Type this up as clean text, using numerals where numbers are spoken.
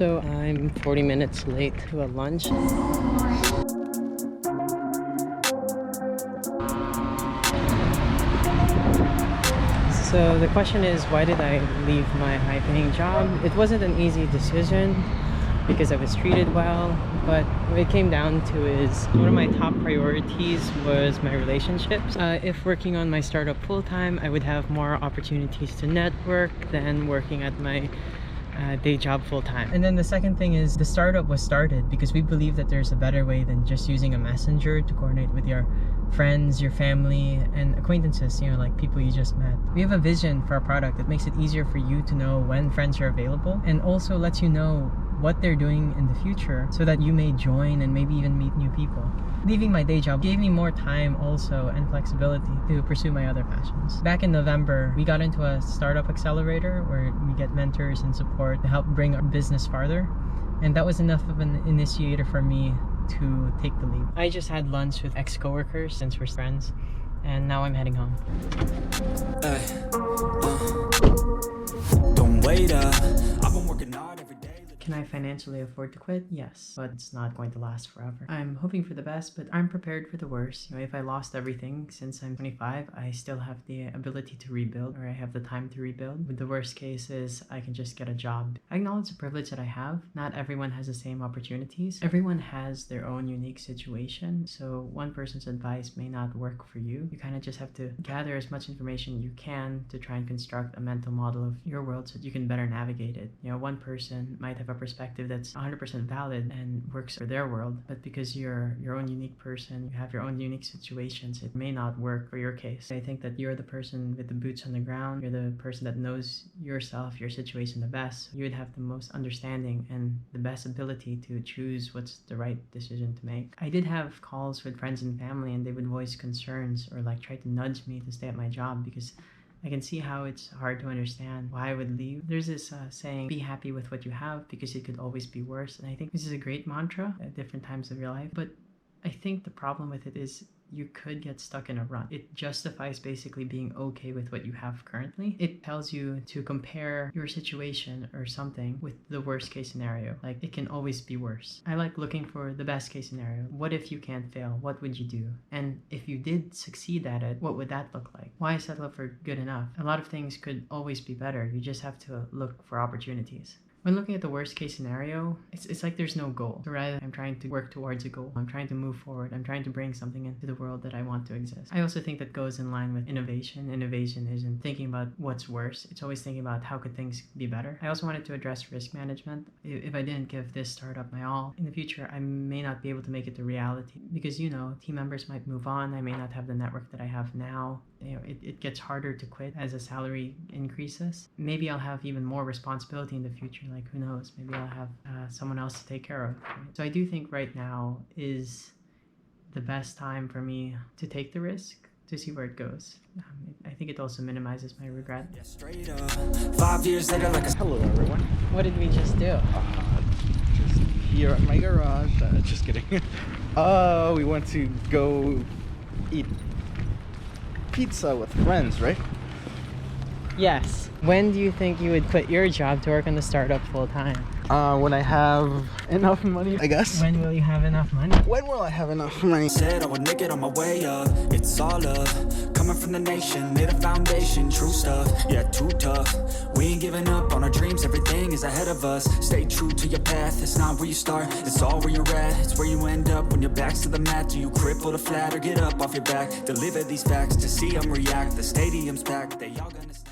So I'm 40 minutes late to a lunch. So the question is, why did I leave my high-paying job? It wasn't an easy decision because I was treated well, but what it came down to is one of my top priorities was my relationships. If working on my startup full-time, I would have more opportunities to network than working at my day job full-time. And then the second thing is the startup was started because we believe that there's a better way than just using a messenger to coordinate with your friends, your family, and acquaintances, like people you just met. We have a vision for our product that makes it easier for you to know when friends are available and also lets you know what they're doing in the future so that you may join and maybe even meet new people. Leaving my day job gave me more time also and flexibility to pursue my other passions. Back in November, we got into a startup accelerator where we get mentors and support to help bring our business farther. And that was enough of an initiator for me to take the leap. I just had lunch with ex-coworkers since we're friends, and now I'm heading home. Don't wait up. I've been working hard every day. Can I financially afford to quit? Yes, but it's not going to last forever. I'm hoping for the best, but I'm prepared for the worst. If I lost everything since I'm 25, I still have the ability to rebuild, or I have the time to rebuild. With the worst case is I can just get a job. I acknowledge the privilege that I have. Not everyone has the same opportunities. Everyone has their own unique situation, so one person's advice may not work for you. You kind of just have to gather as much information you can to try and construct a mental model of your world so that you can better navigate it. One person might have a perspective that's 100% valid and works for their world, but because you're your own unique person, you have your own unique situations, it may not work for your case. I think that you're the person with the boots on the ground. You're the person that knows yourself, your situation the best. You would have the most understanding and the best ability to choose what's the right decision to make. I did have calls with friends and family, and they would voice concerns or try to nudge me to stay at my job because I can see how it's hard to understand why I would leave. There's this saying, be happy with what you have because it could always be worse. And I think this is a great mantra at different times of your life. But I think the problem with it is you could get stuck in a rut. It justifies basically being okay with what you have currently. It tells you to compare your situation or something with the worst case scenario. It can always be worse. I like looking for the best case scenario. What if you can't fail? What would you do? And if you did succeed at it, what would that look like? Why settle for good enough? A lot of things could always be better. You just have to look for opportunities. When looking at the worst case scenario, it's like there's no goal. So rather, I'm trying to work towards a goal. I'm trying to move forward. I'm trying to bring something into the world that I want to exist. I also think that goes in line with innovation. Innovation isn't thinking about what's worse. It's always thinking about how could things be better. I also wanted to address risk management. If I didn't give this startup my all, in the future, I may not be able to make it a reality because, team members might move on. I may not have the network that I have now. It gets harder to quit as a salary increases. Maybe I'll have even more responsibility in the future. Who knows? Maybe I'll have someone else to take care of. Right? So I do think right now is the best time for me to take the risk to see where it goes. I think it also minimizes my regret. Yeah, straight up. 5 years later, Hello, everyone. What did we just do? Just here at my garage. Just kidding. We went to go eat pizza with friends, right? Yes. When do you think you would quit your job to work on the startup full time? When I have enough money, I guess. When will you have enough money? When will I have enough money? said I would make it on my way up. It's all love, coming from the nation, laid a foundation, true stuff. Yeah, too tough. We ain't giving up on our dreams, everything is ahead of us. Stay true to your path, it's not where you start, it's all where you're at. It's where you end up when your back's to the mat. Do you cripple the flat or get up off your back? Deliver these facts to see them react. The stadium's packed, they all gonna stay.